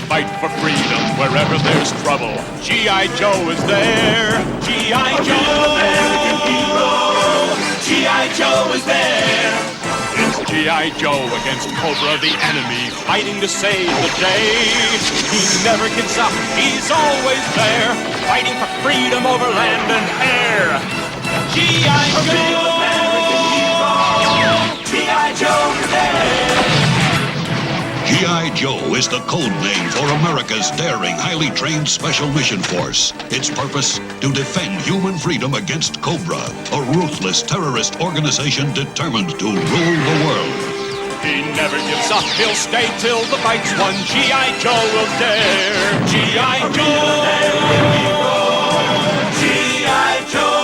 fight for freedom wherever there's trouble. G.I. Joe is there. G.I. Joe, American hero. G.I. Joe is there. It's G.I. Joe against Cobra, the enemy, fighting to save the day. He never gives up. He's always there, fighting for freedom over land and air. G.I. Joe, American hero. G.I. Joe is there. G.I. Joe is the code name for America's daring, highly trained Special Mission Force. Its purpose? To defend human freedom against Cobra, a ruthless terrorist organization determined to rule the world. He never gives up. He'll stay till the fight's won. G.I. Joe will dare. G.I. Joe, G.I. Joe.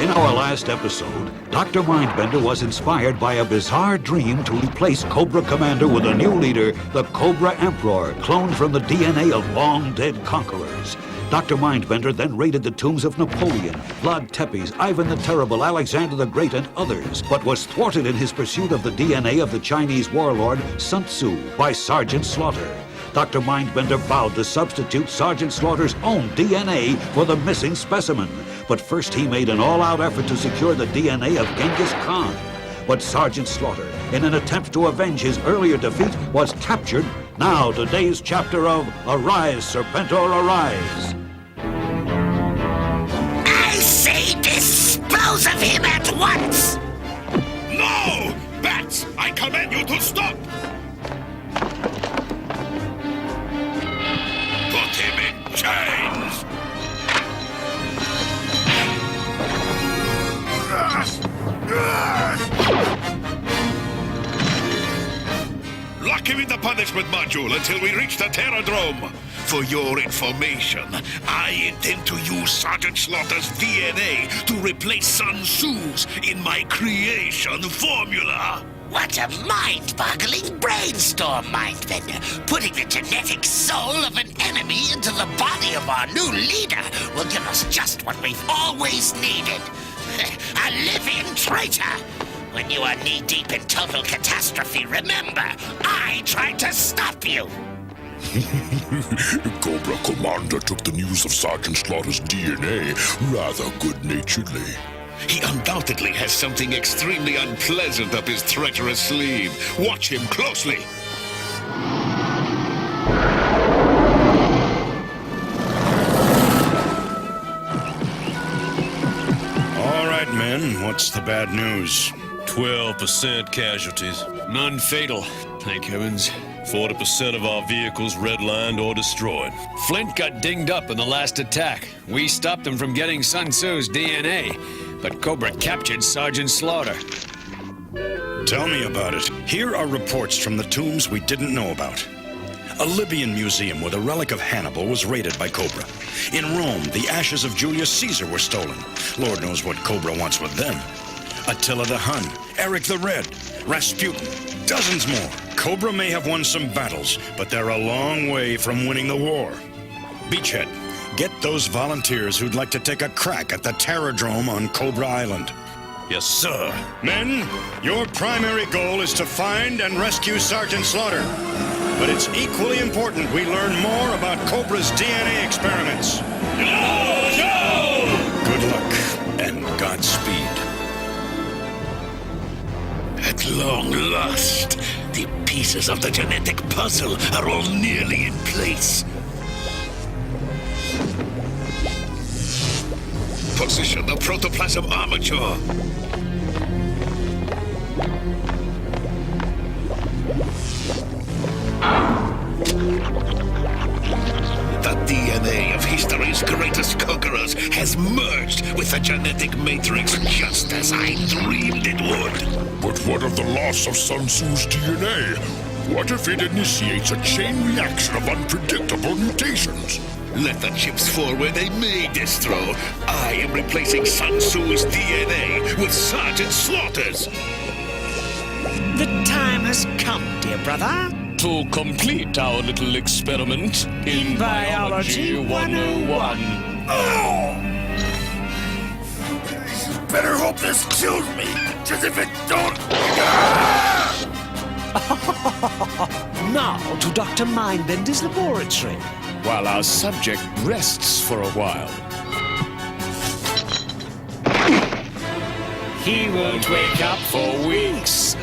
In our last episode, Dr. Mindbender was inspired by a bizarre dream to replace Cobra Commander with a new leader, the Cobra Emperor, cloned from the DNA of long-dead conquerors. Dr. Mindbender then raided the tombs of Napoleon, Vlad Tepes, Ivan the Terrible, Alexander the Great, and others, but was thwarted in his pursuit of the DNA of the Chinese warlord Sun Tzu by Sergeant Slaughter. Dr. Mindbender vowed to substitute Sergeant Slaughter's own DNA for the missing specimen. But first he made an all-out effort to secure the DNA of Genghis Khan. But Sergeant Slaughter, in an attempt to avenge his earlier defeat, was captured. Now, today's chapter of Arise, Serpentor, Arise. I say dispose of him at once! No! Bats! I command you to stop! Put him in chains! Lock him in the punishment module until we reach the Terradrome. For your information, I intend to use Sergeant Slaughter's DNA to replace Sun Tzu's in my creation formula. What a mind-boggling brainstorm, Mindbender. Putting the genetic soul of an enemy into the body of our new leader will give us just what we've always needed. A living traitor! When you are knee-deep in total catastrophe, remember, I tried to stop you! Cobra Commander took the news of Sergeant Slaughter's DNA rather good-naturedly. He undoubtedly has something extremely unpleasant up his treacherous sleeve. Watch him closely! All right, men, what's the bad news? 12% casualties. None fatal, thank heavens. 40% of our vehicles redlined or destroyed. Flint got dinged up in the last attack. We stopped them from getting Sun Tzu's DNA, but Cobra captured Sergeant Slaughter. Tell me about it. Here are reports from the tombs we didn't know about. A Libyan museum with a relic of Hannibal was raided by Cobra. In Rome, the ashes of Julius Caesar were stolen. Lord knows what Cobra wants with them. Attila the Hun, Eric the Red, Rasputin, dozens more. Cobra may have won some battles, but they're a long way from winning the war. Beachhead, get those volunteers who'd like to take a crack at the Terradrome on Cobra Island. Yes, sir. Men, your primary goal is to find and rescue Sergeant Slaughter. But it's equally important we learn more about Cobra's DNA experiments. Good luck, and Godspeed. At long last, the pieces of the genetic puzzle are all nearly in place. Position the protoplasm armature. The DNA of history's greatest conquerors has merged with the genetic matrix just as I dreamed it would. But what of the loss of Sun Tzu's DNA? What if it initiates a chain reaction of unpredictable mutations? Let the chips fall where they may, Destro. I am replacing Sun Tzu's DNA with Sergeant Slaughter's. The time has come, dear brother. To complete our little experiment in Biology 101. Better hope this kills me, because if it don't... Now to Dr. Mindbender's laboratory, while our subject rests for a while. He won't wake up for weeks.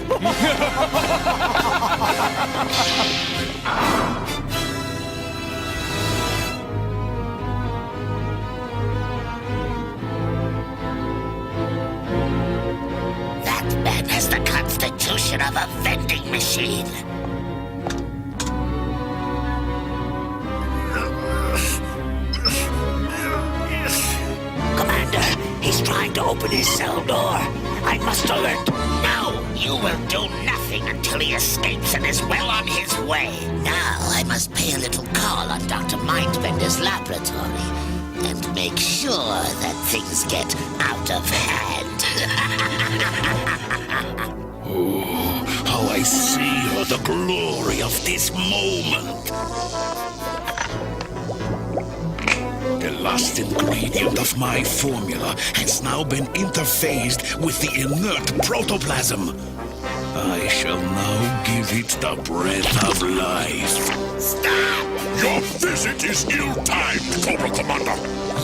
That man has the constitution of a vending machine. Commander, he's trying to open his cell door. I must alert. No, you will do nothing until he escapes and is well on his way. Now I must pay a little call on Dr. Mindbender's laboratory and make sure that things get out of hand. Oh, how I seal the glory of this moment. The last ingredient of my formula has now been interphased with the inert protoplasm. I shall now give it the breath of life. Stop! Your visit is ill-timed, Cobra Commander.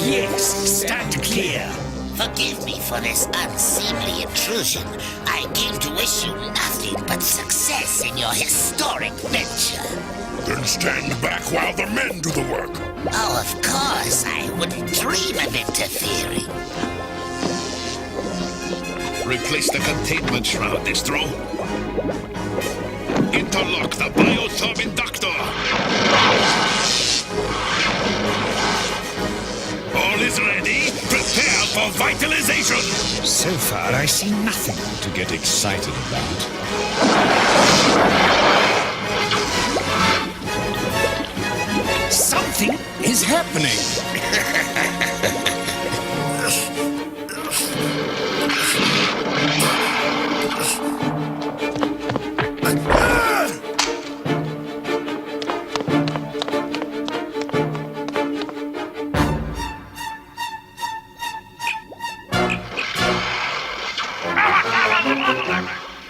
Yes, stand clear. Forgive me for this unseemly intrusion. I came to wish you nothing but success in your historic venture. Then stand back while the men do the work. Oh, of course. I wouldn't dream of interfering. Replace the containment shroud, Distro. Interlock the biotherm inductor. All is ready. Prepare for vitalization. So far, I see nothing to get excited about. Something is happening.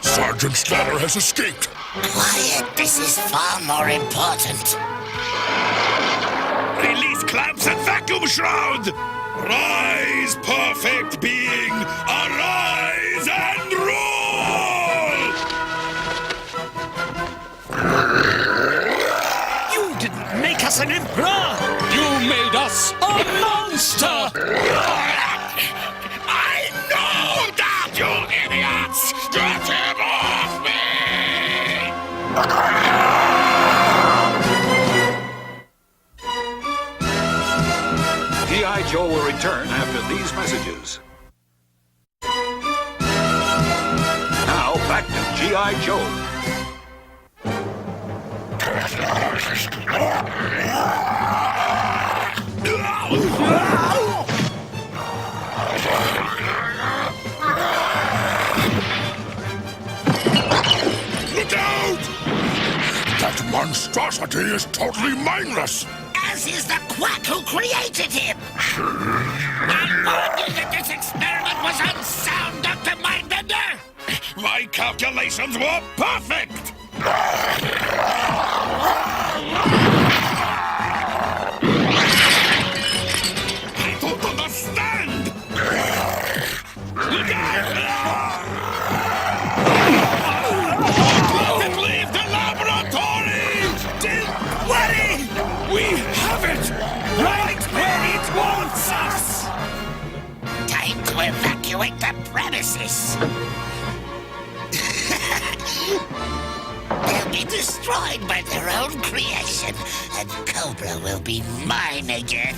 Sergeant Slaughter has escaped. Quiet. This is far more important. Release clamps and vacuum shroud. Rise, perfect being. Arise and rule. You didn't make us an emperor! You made us a monster! I know that, you idiots! Get him off me! G.I. Joe will return after these messages. Now, back to G.I. Joe. Look out! That monstrosity is totally mindless. As is the quack who created him. I warned you that this experiment was unsound, Dr. Mindbender. My calculations were perfect! I don't understand! Look out! Don't leave the laboratory! Don't worry! We have it! Right where it wants us! Time to evacuate the premises. They'll be destroyed by their own creation, and Cobra will be mine again.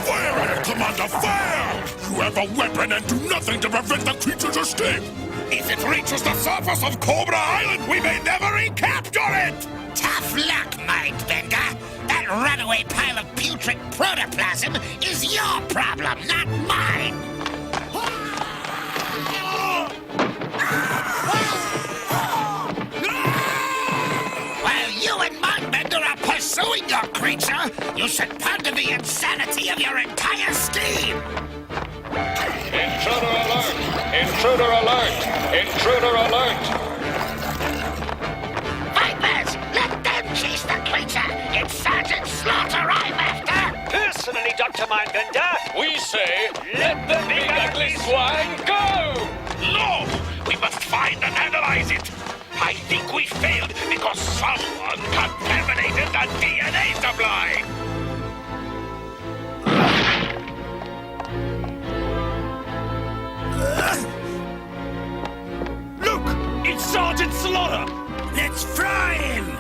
Fire at it, Commander, fire! You have a weapon and do nothing to prevent the creature's escape. If it reaches the surface of Cobra Island, we may never recapture it! Tough luck, Mindbender. That runaway pile of putrid protoplasm is your problem, not mine. While you and Mindbender are pursuing your creature, you should ponder the insanity of your entire scheme. Intruder alert! Intruder alert! Intruder alert! Dr. Mindbender. We say, let the big ugly swine go! No! We must find and analyze it! I think we failed because someone contaminated the DNA supply! Look! It's Sergeant Slaughter! Let's fry him!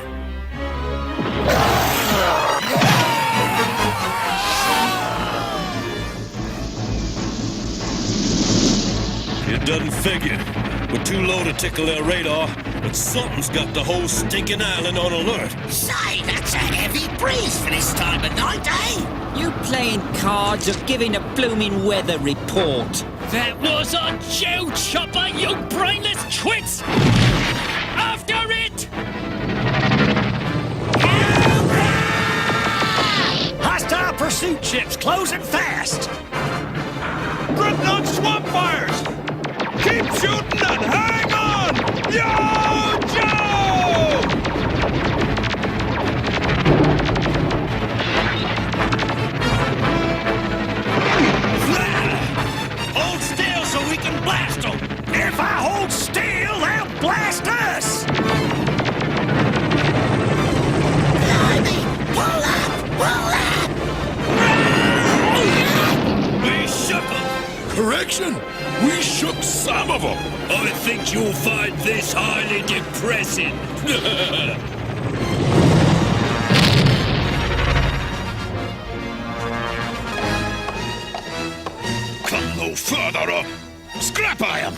It doesn't figure. We're too low to tickle their radar, but something's got the whole stinking island on alert. Say, that's a heavy breeze for this time of night, eh? You playing cards or giving a blooming weather report? That was a Joe chopper, you brainless twits! After it! Hostile pursuit ships closing fast! Dreadnought swamp fires! Keep shooting and hang on! Yo, Joe! Hold still so we can blast them! If I hold still, they'll blast us! Blimey! Pull up! Pull up! We shook them! Correction! We shook some of them! I think you'll find this highly depressing. Come no further! Scrap Iron!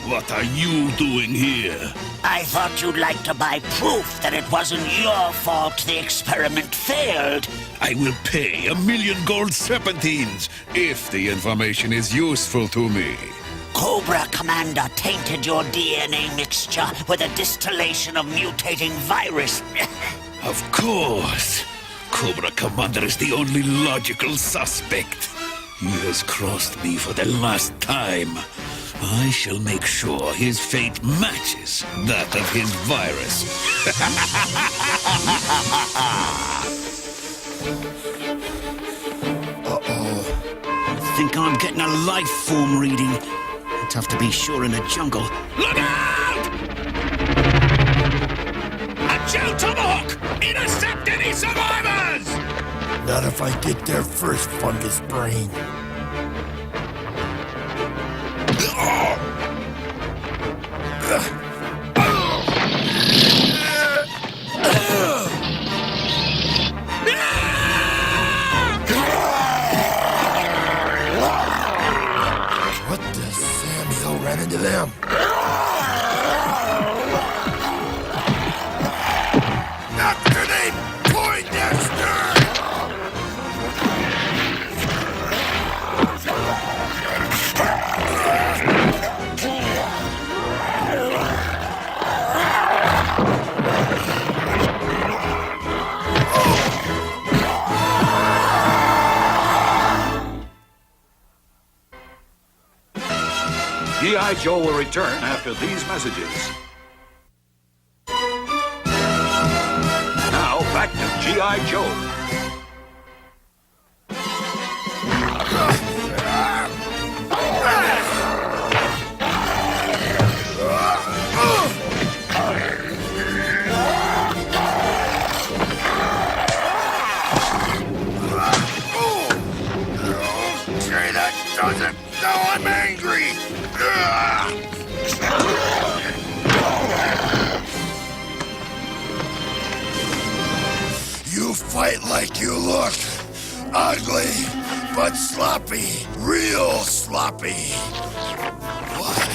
What are you doing here? I thought you'd like to buy proof that it wasn't your fault the experiment failed. I will pay 1,000,000 gold serpentines if the information is useful to me. Cobra Commander tainted your DNA mixture with a distillation of mutating virus. Of course. Cobra Commander is the only logical suspect. He has crossed me for the last time. I shall make sure his fate matches that of his virus. I think I'm getting a life form reading. Tough to be sure in the jungle. Look out! A Joe Tomahawk! Intercept any survivors! Not if I get there first, fungus brain. What the Samuel ran into them? After they Poindexter! G.I. Joe will return after these messages. Now, back to G.I. Joe. Say that doesn't. Now I'm angry. You fight like you look. Ugly, but sloppy. Real sloppy. What?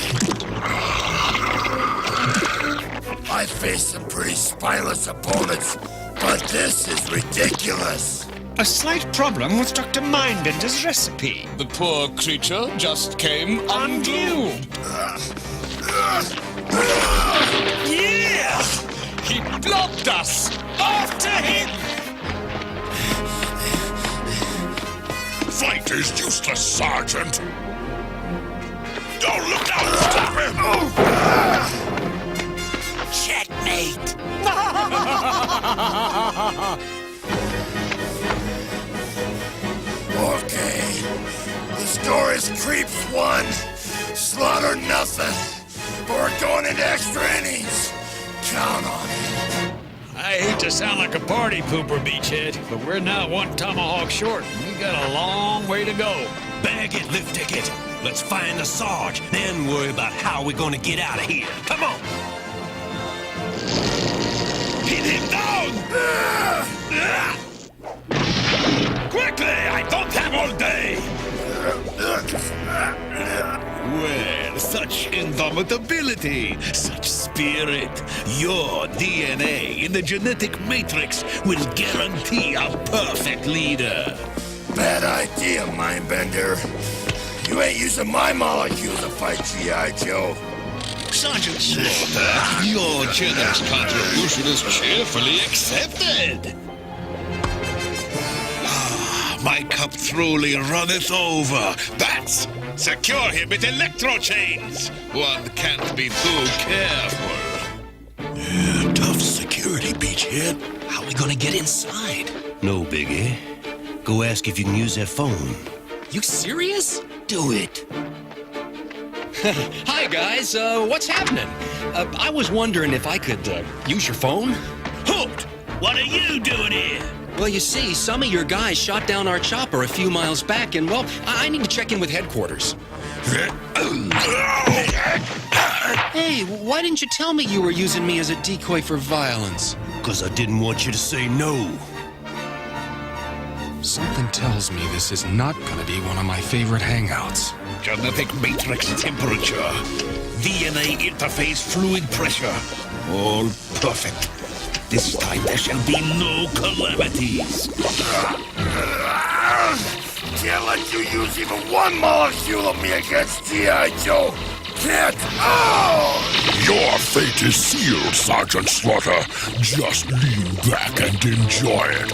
I faced some pretty spineless opponents, but this is ridiculous. A slight problem with Dr. Mindbender's recipe. The poor creature just came unglued. Yeah! He blocked us! After him! Fight is useless, Sergeant. Don't look out! Stop him! Checkmate! Doris creeps one. Slaughter nothing. We're going into extra innings. Count on it. I hate to sound like a party pooper, Beachhead, but we're now one tomahawk short, and we got a long way to go. Bag it, lift ticket. Let's find the Sarge, then worry about how we're gonna get out of here. Come on! Pin him down! Quickly! I don't have all day! Well, such indomitability, such spirit. Your DNA in the genetic matrix will guarantee a perfect leader. Bad idea, Mindbender. You ain't using my molecule to fight G.I. Joe. Sergeant Slaughter, your generous contribution is cheerfully accepted. My cup truly runneth over. Bats, secure him with electro chains. One can't be too careful. Tough security, Beachhead. How are we gonna get inside? No, Biggie. Go ask if you can use their phone. You serious? Do it. Hi, guys. What's happening? I was wondering if I could use your phone. Hoot! What are you doing here? Well, you see, some of your guys shot down our chopper a few miles back, and, well, I need to check in with headquarters. Hey, why didn't you tell me you were using me as a decoy for violence? Because I didn't want you to say no. Something tells me this is not gonna be one of my favorite hangouts. Genetic matrix temperature. DNA interface fluid pressure. All perfect. This time there shall be no calamities. Can't let you use even one molecule of me against G.I. Joe. Can't. Oh! Your fate is sealed, Sergeant Slaughter. Just lean back and enjoy it.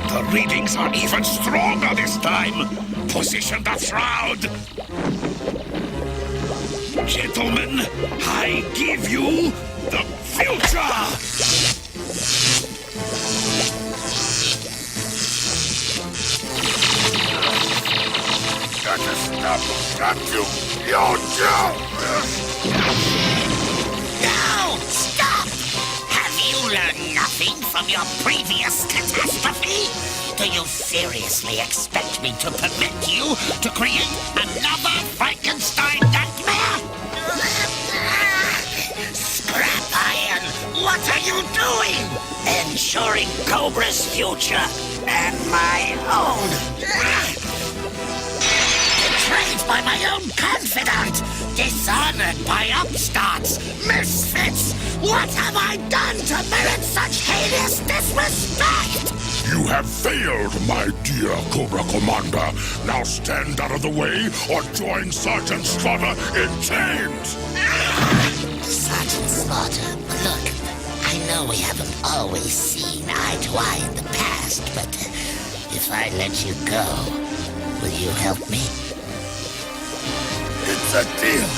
The readings are even stronger this time. Position the shroud. Gentlemen, I give you the future! Got to stop. Got to. Yo, Joe! No! Stop! Have you learned nothing from your previous catastrophe? Do you seriously expect me to permit you to create another Frankenstein nightmare? Scrap Iron, what are you doing? Ensuring Cobra's future and my own. Betrayed by my own confidant, dishonored by upstarts, misfits. What have I done to merit such heinous disrespect? You have failed, my dear Cobra Commander. Now stand out of the way or join Sergeant Slaughter in chains. Sergeant Slaughter, look, I know we haven't always seen eye to eye in the past, but if I let you go, will you help me? It's a deal.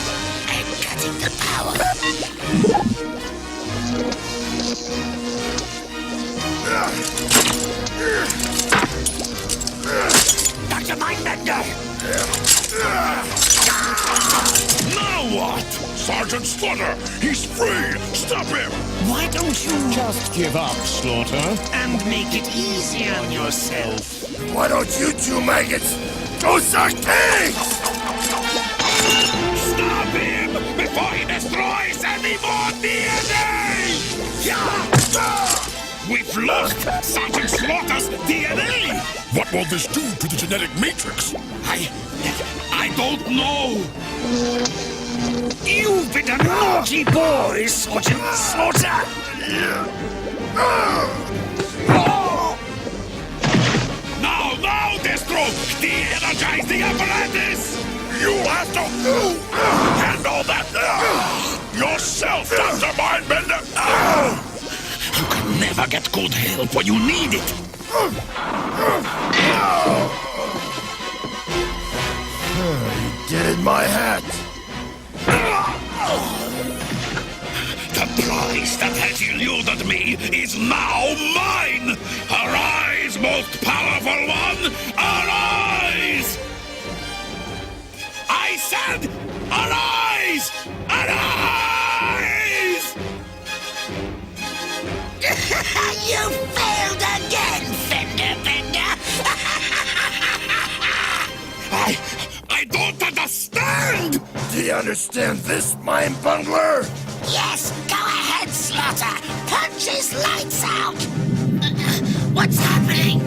I'm cutting the power. Dr. Mindbender! Now what? Sergeant Slaughter, he's free! Stop him! Why don't you just give up, Slaughter, and make it easy on yourself? Why don't you two maggots go suck pigs? Stop him before he destroys any more DNA! We've lost Sergeant Slaughter's DNA! What will this do to the genetic matrix? I don't know! You've been a naughty boy, Sergeant Slaughter! Now, Destro! De-energize the apparatus! You have to handle that yourself, Dr. Mindbender! You can never get good help when you need it! You did in my hat! The prize that has eluded me is now mine! Arise Earth's most powerful one, arise! I said, arise! Arise! You failed again, Fender Bender! I don't understand! Do you understand this, mind bungler? Yes, go ahead, Slaughter! Punch his lights out! What's happening?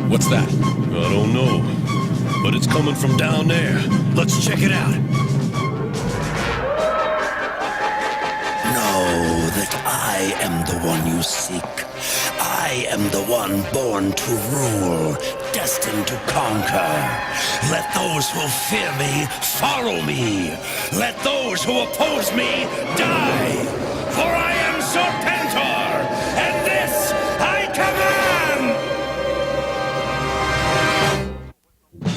What's that? I don't know. But it's coming from down there. Let's check it out. Know that I am the one you seek. I am the one born to rule, destined to conquer. Let those who fear me follow me. Let those who oppose me die. For I am Serpentor, and this I command!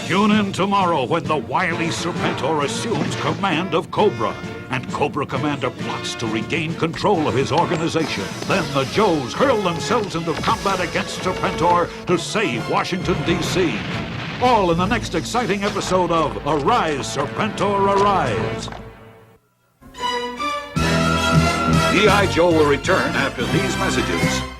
Tune in tomorrow when the wily Serpentor assumes command of Cobra, and Cobra Commander plots to regain control of his organization. Then the Joes hurl themselves into combat against Serpentor to save Washington, D.C. All in the next exciting episode of Arise, Serpentor, Arise! G.I. Joe will return after these messages.